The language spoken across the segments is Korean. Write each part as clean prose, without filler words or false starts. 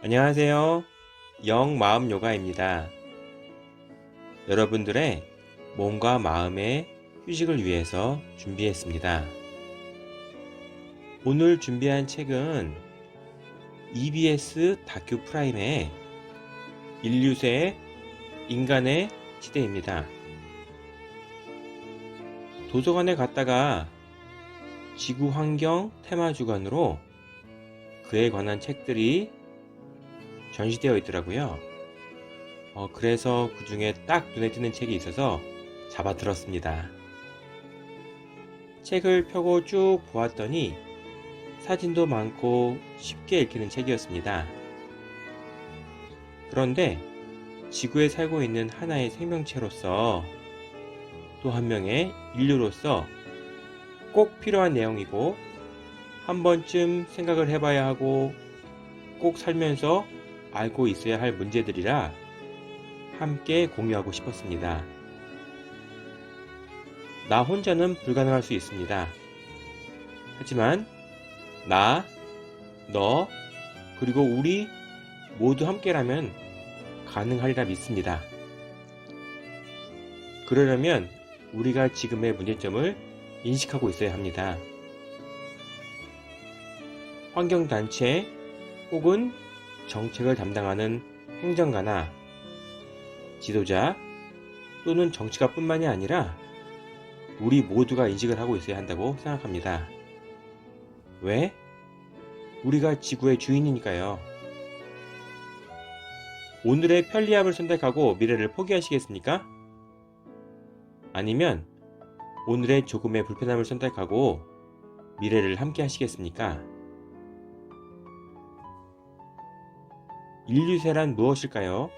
안녕하세요. 영마음 요가입니다. 여러분들의 몸과 마음의 휴식을 위해서 준비했습니다. 오늘 준비한 책은 EBS 다큐 프라임의 인류세 인간의 시대입니다. 도서관에 갔다가 지구 환경 테마 주간으로 그에 관한 책들이 전시되어 있더라고요. 그래서 그 중에 딱 눈에 띄는 책이 있어서 잡아 들었습니다. 책을 펴고 쭉 보았더니 사진도 많고 쉽게 읽히는 책이었습니다. 그런데 지구에 살고 있는 하나의 생명체로서 또 한 명의 인류로서 꼭 필요한 내용이고 한 번쯤 생각을 해봐야 하고 꼭 살면서 알고 있어야 할 문제들이라 함께 공유하고 싶었습니다. 나 혼자는 불가능할 수 있습니다. 하지만 나, 너, 그리고 우리 모두 함께라면 가능하리라 믿습니다. 그러려면 우리가 지금의 문제점을 인식하고 있어야 합니다. 환경단체 혹은 정책을 담당하는 행정가나 지도자 또는 정치가 뿐만이 아니라 우리 모두가 인식을 하고 있어야 한다고 생각합니다. 왜? 우리가 지구의 주인이니까요. 오늘의 편리함을 선택하고 미래를 포기하시겠습니까? 아니면 오늘의 조금의 불편함을 선택하고 미래를 함께 하시겠습니까? 인류세란 무엇일까요?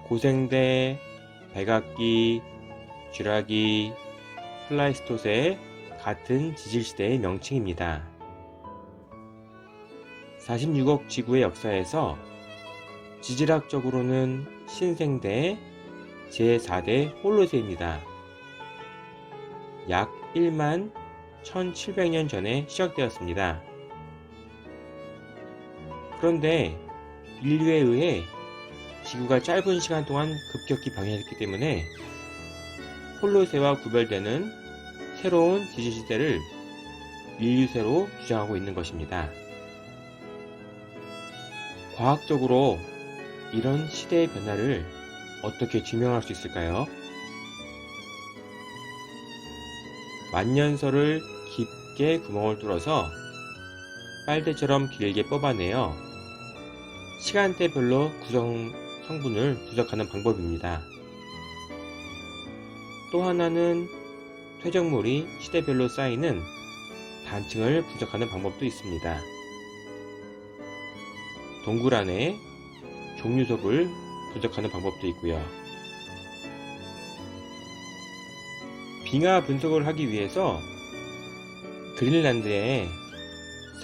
고생대, 백악기, 쥐라기, 플라이스토세 같은 지질시대의 명칭입니다. 46억 지구의 역사에서 지질학적으로는 신생대 제4대 홀로세입니다. 약 1만 1700년 전에 시작되었습니다. 그런데 인류에 의해 지구가 짧은 시간 동안 급격히 변했기 때문에 홀로세와 구별되는 새로운 지질시대를 인류세로 주장하고 있는 것입니다. 과학적으로 이런 시대의 변화를 어떻게 증명할 수 있을까요? 만년설을 깊게 구멍을 뚫어서 빨대처럼 길게 뽑아내어 시간대별로 성분을 분석하는 방법입니다. 또 하나는 퇴적물이 시대별로 쌓이는 단층을 분석하는 방법도 있습니다. 동굴 안에 종류석을 분석하는 방법도 있고요. 빙하 분석을 하기 위해서 그린란드에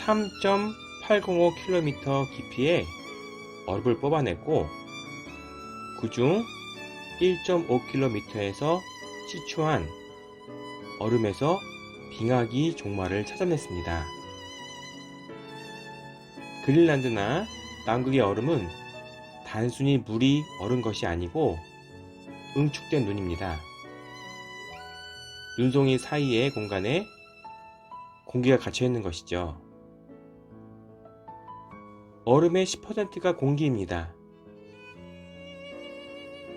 3.805km 깊이의 얼음을 뽑아냈고 그중 1.5km에서 시추한 얼음에서 빙하기 종말을 찾아냈습니다. 그린란드나 남극의 얼음은 단순히 물이 얼은 것이 아니고 응축된 눈입니다. 눈송이 사이의 공간에 공기가 갇혀 있는 것이죠. 얼음의 10%가 공기입니다.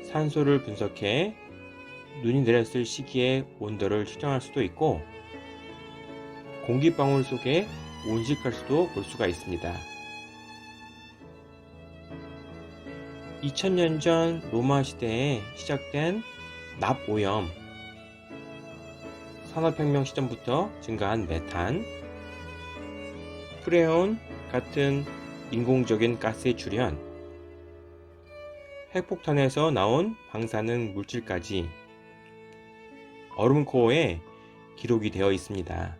산소를 분석해 눈이 내렸을 시기의 온도를 추정할 수도 있고 공기방울 속에 온실가스도 볼 수가 있습니다. 2000년 전 로마 시대에 시작된 납오염, 산업혁명 시점부터 증가한 메탄, 프레온 같은 인공적인 가스의 출현, 핵폭탄에서 나온 방사능 물질까지 얼음코어에 기록이 되어 있습니다.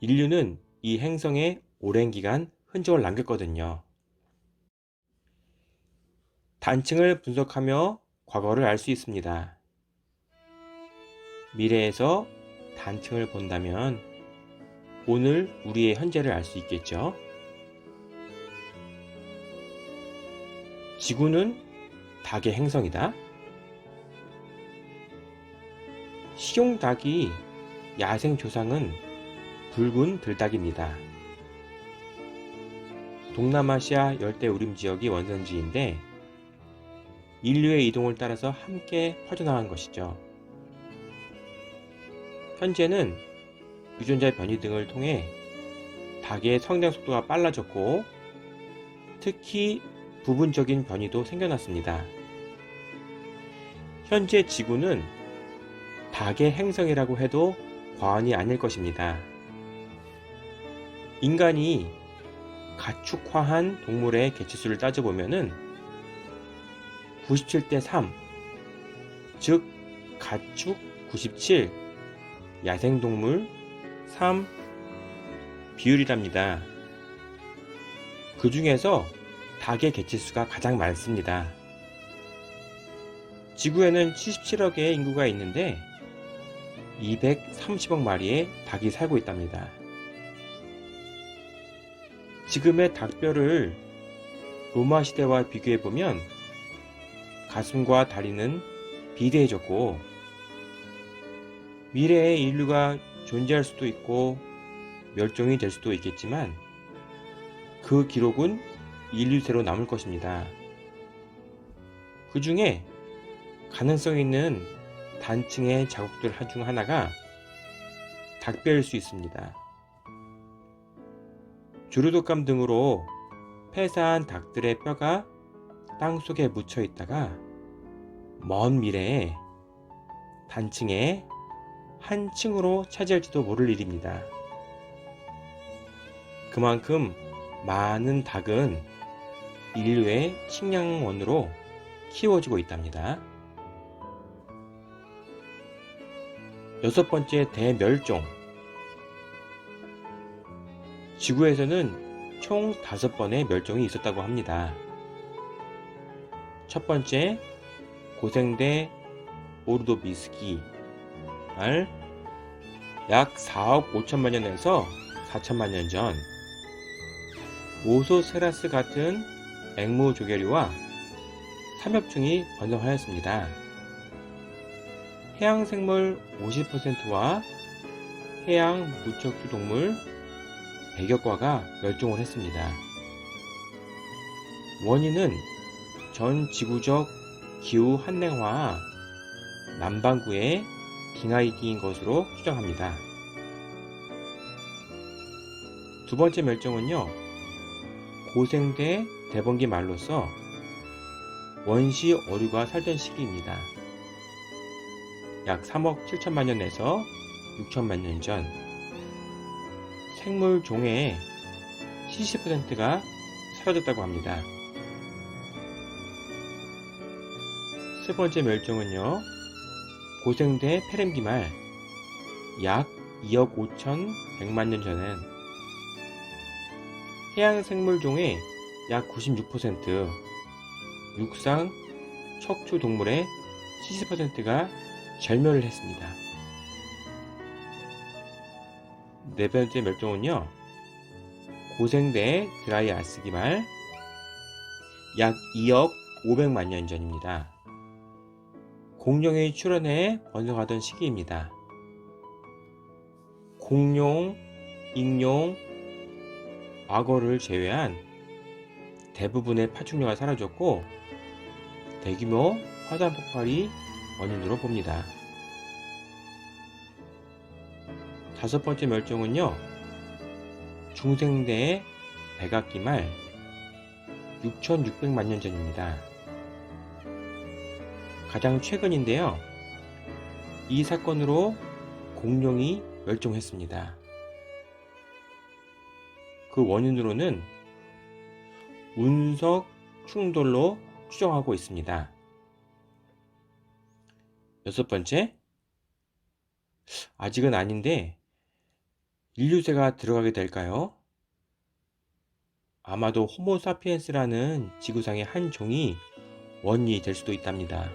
인류는 이 행성에 오랜 기간 흔적을 남겼거든요. 단층을 분석하며 과거를 알 수 있습니다. 미래에서 단층을 본다면 오늘 우리의 현재를 알 수 있겠죠. 지구는 닭의 행성이다. 식용닭이 야생 조상은 붉은 들닭입니다. 동남아시아 열대우림 지역이 원산지인데 인류의 이동을 따라서 함께 퍼져나간 것이죠. 현재는 유전자 변이 등을 통해 닭의 성장 속도가 빨라졌고 특히 부분적인 변이도 생겨났습니다. 현재 지구는 닭의 행성이라고 해도 과언이 아닐 것입니다. 인간이 가축화한 동물의 개체수를 따져보면 97대 3, 즉 가축 97, 야생동물 3 비율이랍니다. 그 중에서 닭의 개체수가 가장 많습니다. 지구에는 77억의 인구가 있는데 230억 마리의 닭이 살고 있답니다. 지금의 닭뼈를 로마 시대와 비교해보면 가슴과 다리는 비대해졌고 미래에 인류가 존재할 수도 있고 멸종이 될 수도 있겠지만 그 기록은 인류세로 남을 것입니다. 그 중에 가능성 있는 단층의 자국들 중 하나가 닭뼈일 수 있습니다. 조류독감 등으로 폐사한 닭들의 뼈가 땅속에 묻혀 있다가 먼 미래에 단층의 한 층으로 차지할지도 모를 일입니다. 그만큼 많은 닭은 인류의 식량원으로 키워지고 있답니다. 6번째, 대멸종. 지구에서는 총 5번의 멸종이 있었다고 합니다. 첫 번째, 고생대 오르도비스키 말 약 4억 5천만 년에서 4천만 년 전 오소세라스 같은 앵무조개류와 삼엽충이 번성하였습니다. 해양생물 50%와 해양 무척추 동물 100여 과가 멸종을 했습니다. 원인은 전 지구적 기후 한냉화와 남반구의 빙하이기인 것으로 추정합니다. 두 번째 멸종은요, 고생대 대번기 말로서 원시 어류가 살던 시기입니다. 약 3억 7천만 년에서 6천만 년 전 생물 종의 70%가 사라졌다고 합니다. 세 번째 멸종은요, 고생대 페렘기 말 약 2억 5천 100만 년 전엔 해양 생물 종의 약 96%, 육상 척추 동물의 70%가 절멸을 했습니다. 네 번째 멸종은요, 고생대 드라이아스기 말 약 2억 500만 년 전입니다. 공룡의 출현에 번성하던 시기입니다. 공룡, 익룡, 악어를 제외한 대부분의 파충류가 사라졌고 대규모 화산 폭발이 원인으로 봅니다. 다섯 번째 멸종은요, 중생대의 백악기 말 6600만 년 전입니다. 가장 최근인데요, 이 사건으로 공룡이 멸종했습니다. 그 원인으로는 운석 충돌로 추정하고 있습니다. 여섯 번째, 아직은 아닌데 인류세가 들어가게 될까요? 아마도 호모사피엔스라는 지구상의 한 종이 원인이 될 수도 있답니다.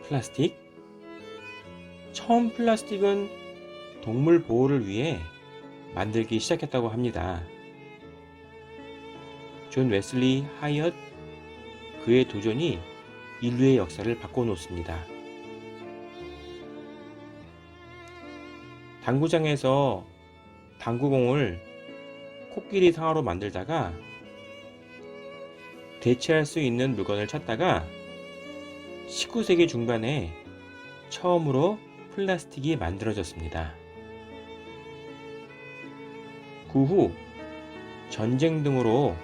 플라스틱? 처음 플라스틱은 동물 보호를 위해 만들기 시작했다고 합니다. 존 웨슬리 하이엇, 그의 도전이 인류의 역사를 바꿔놓습니다. 당구장에서 당구공을 코끼리 상어로 만들다가 대체할 수 있는 물건을 찾다가 19세기 중반에 처음으로 플라스틱이 만들어졌습니다. 그 후 전쟁 등으로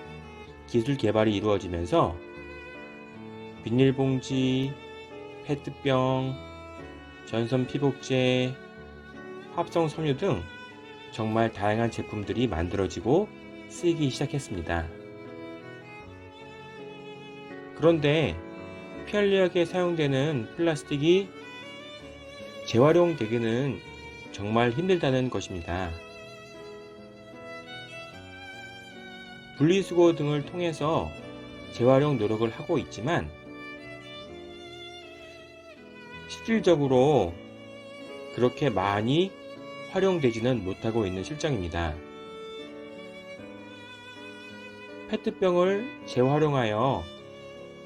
기술 개발이 이루어지면서 비닐봉지, 페트병, 전선 피복제, 합성 섬유 등 정말 다양한 제품들이 만들어지고 쓰이기 시작했습니다. 그런데 편리하게 사용되는 플라스틱이 재활용되기는 정말 힘들다는 것입니다. 분리수거 등을 통해서 재활용 노력을 하고 있지만 실질적으로 그렇게 많이 활용되지는 못하고 있는 실정입니다. 페트병을 재활용하여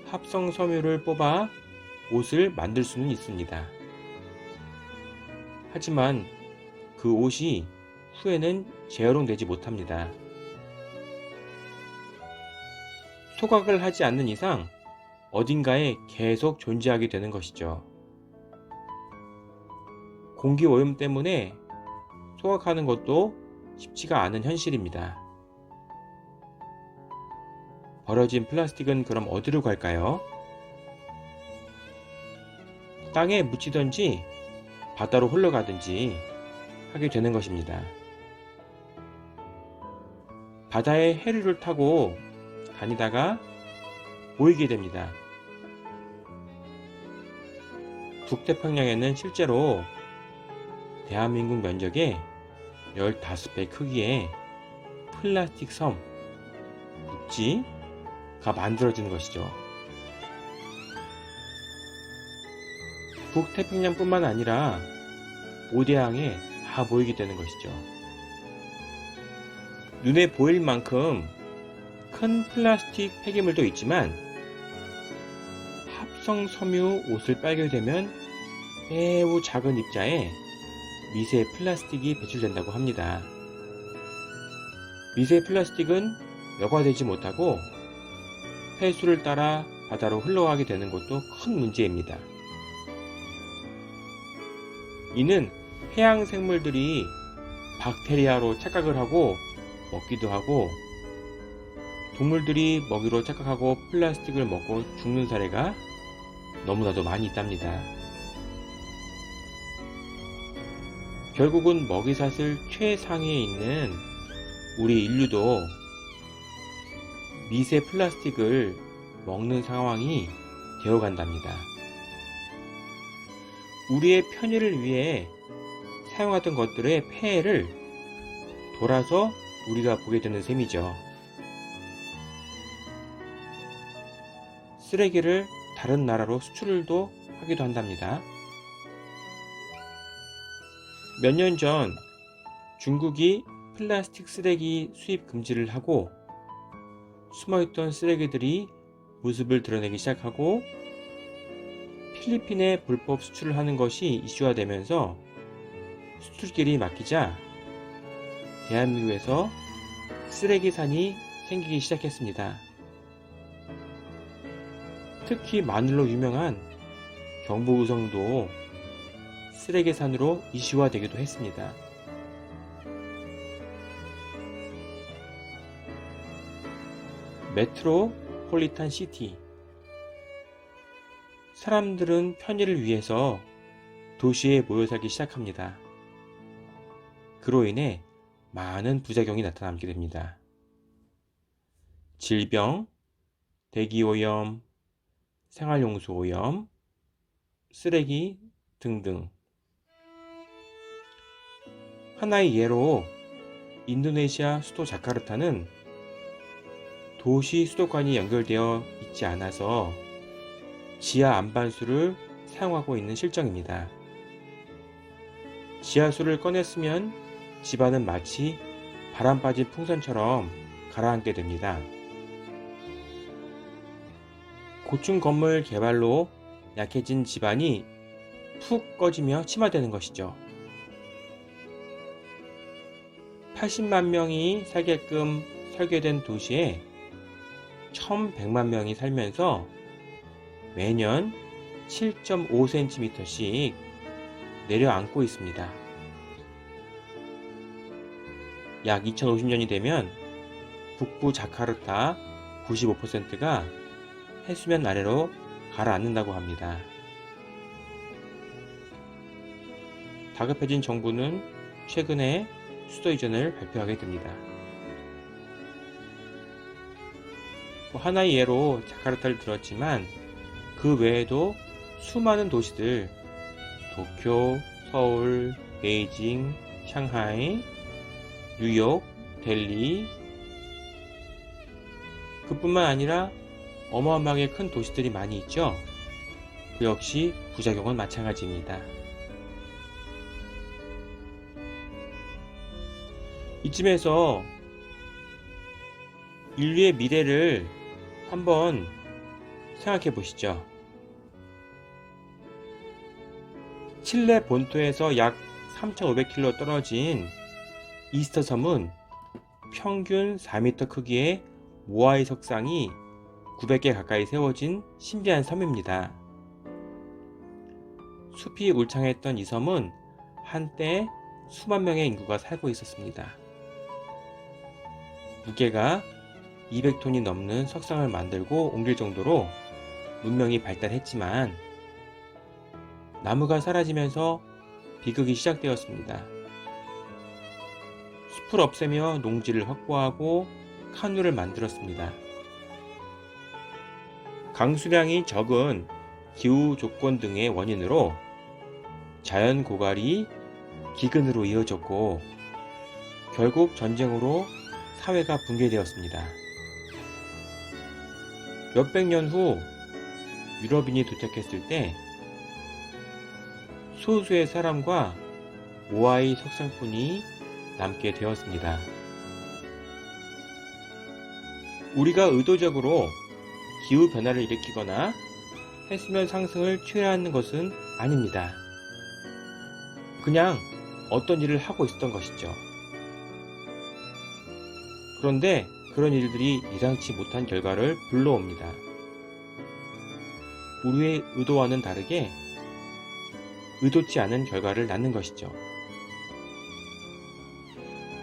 합성 섬유를 뽑아 옷을 만들 수는 있습니다. 하지만 그 옷이 후에는 재활용되지 못합니다. 소각을 하지 않는 이상 어딘가에 계속 존재하게 되는 것이죠. 공기 오염 때문에 소각하는 것도 쉽지가 않은 현실입니다. 버려진 플라스틱은 그럼 어디로 갈까요? 땅에 묻히든지 바다로 흘러가든지 하게 되는 것입니다. 바다의 해류를 타고 다니다가 보이게 됩니다. 북태평양에는 실제로 대한민국 면적의 15배 크기의 플라스틱 섬, 육지가 만들어지는 것이죠. 북태평양뿐만 아니라 오대양에 다 보이게 되는 것이죠. 눈에 보일 만큼 큰 플라스틱 폐기물도 있지만 합성 섬유 옷을 빨게 되면 매우 작은 입자에 미세 플라스틱이 배출된다고 합니다. 미세 플라스틱은 여과되지 못하고 폐수를 따라 바다로 흘러가게 되는 것도 큰 문제입니다. 이는 해양 생물들이 박테리아로 착각을 하고 먹기도 하고 동물들이 먹이로 착각하고 플라스틱을 먹고 죽는 사례가 너무나도 많이 있답니다. 결국은 먹이사슬 최상위에 있는 우리 인류도 미세 플라스틱을 먹는 상황이 되어간답니다. 우리의 편의를 위해 사용하던 것들의 폐해를 돌아서 우리가 보게 되는 셈이죠. 쓰레기를 다른 나라로 수출도 하기도 한답니다. 몇 년 전 중국이 플라스틱 쓰레기 수입 금지를 하고 숨어있던 쓰레기들이 모습을 드러내기 시작하고 필리핀에 불법 수출을 하는 것이 이슈화 되면서 수출길이 막히자 대한민국에서 쓰레기산이 생기기 시작했습니다. 특히 마늘로 유명한 경부의성도 쓰레기산으로 이슈화되기도 했습니다. 메트로폴리탄 시티. 사람들은 편의를 위해서 도시에 모여 살기 시작합니다. 그로 인해 많은 부작용이 나타나게 됩니다. 질병, 대기오염, 생활용수 오염, 쓰레기 등등. 하나의 예로 인도네시아 수도 자카르타는 도시 수도관이 연결되어 있지 않아서 지하 안반수를 사용하고 있는 실정입니다. 지하수를 꺼냈으면 집안은 마치 바람 빠진 풍선처럼 가라앉게 됩니다. 고층 건물 개발로 약해진 집안이 푹 꺼지며 침하되는 것이죠. 80만 명이 살게끔 설계된 도시에 1100만 명이 살면서 매년 7.5cm씩 내려앉고 있습니다. 약 2050년이 되면 북부 자카르타 95%가 해수면 아래로 가라앉는다고 합니다. 다급해진 정부는 최근에 수도 이전을 발표하게 됩니다. 하나의 예로 자카르타를 들었지만 그 외에도 수많은 도시들, 도쿄, 서울, 베이징, 상하이, 뉴욕, 델리, 그뿐만 아니라 어마어마하게 큰 도시들이 많이 있죠. 그 역시 부작용은 마찬가지입니다. 이쯤에서 인류의 미래를 한번 생각해 보시죠. 칠레 본토에서 약 3,500km 떨어진 이스터 섬은 평균 4m 크기의 모아이 석상이 900개 가까이 세워진 신비한 섬입니다. 숲이 울창했던 이 섬은 한때 수만 명의 인구가 살고 있었습니다. 무게가 200톤이 넘는 석상을 만들고 옮길 정도로 문명이 발달했지만 나무가 사라지면서 비극이 시작되었습니다. 숲을 없애며 농지를 확보하고 카누를 만들었습니다. 강수량이 적은 기후 조건 등의 원인으로 자연 고갈이 기근으로 이어졌고 결국 전쟁으로 사회가 붕괴되었습니다. 몇백 년 후 유럽인이 도착했을 때 소수의 사람과 모아이 석상뿐이 남게 되었습니다. 우리가 의도적으로 기후변화를 일으키거나 해수면 상승을 취하는 것은 아닙니다. 그냥 어떤 일을 하고 있었던 것이죠. 그런데 그런 일들이 예상치 못한 결과를 불러옵니다. 우리의 의도와는 다르게 의도치 않은 결과를 낳는 것이죠.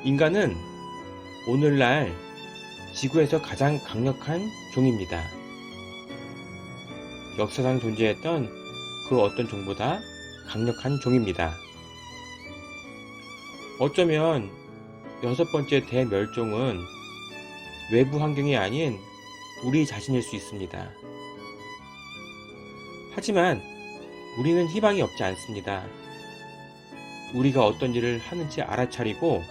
인간은 오늘날 지구에서 가장 강력한 종입니다. 역사상 존재했던 그 어떤 종보다 강력한 종입니다. 어쩌면 6번째 대멸종은 외부 환경이 아닌 우리 자신일 수 있습니다. 하지만 우리는 희망이 없지 않습니다. 우리가 어떤 일을 하는지 알아차리고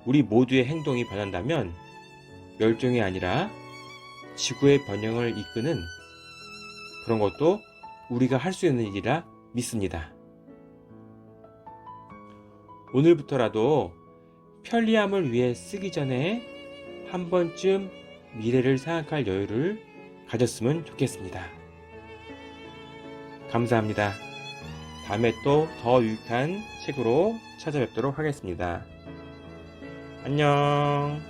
우리 모두의 행동이 변한다면 멸종이 아니라 지구의 번영을 이끄는 그런 것도 우리가 할 수 있는 일이라 믿습니다. 오늘부터라도 편리함을 위해 쓰기 전에 한 번쯤 미래를 생각할 여유를 가졌으면 좋겠습니다. 감사합니다. 다음에 또 더 유익한 책으로 찾아뵙도록 하겠습니다. 안녕.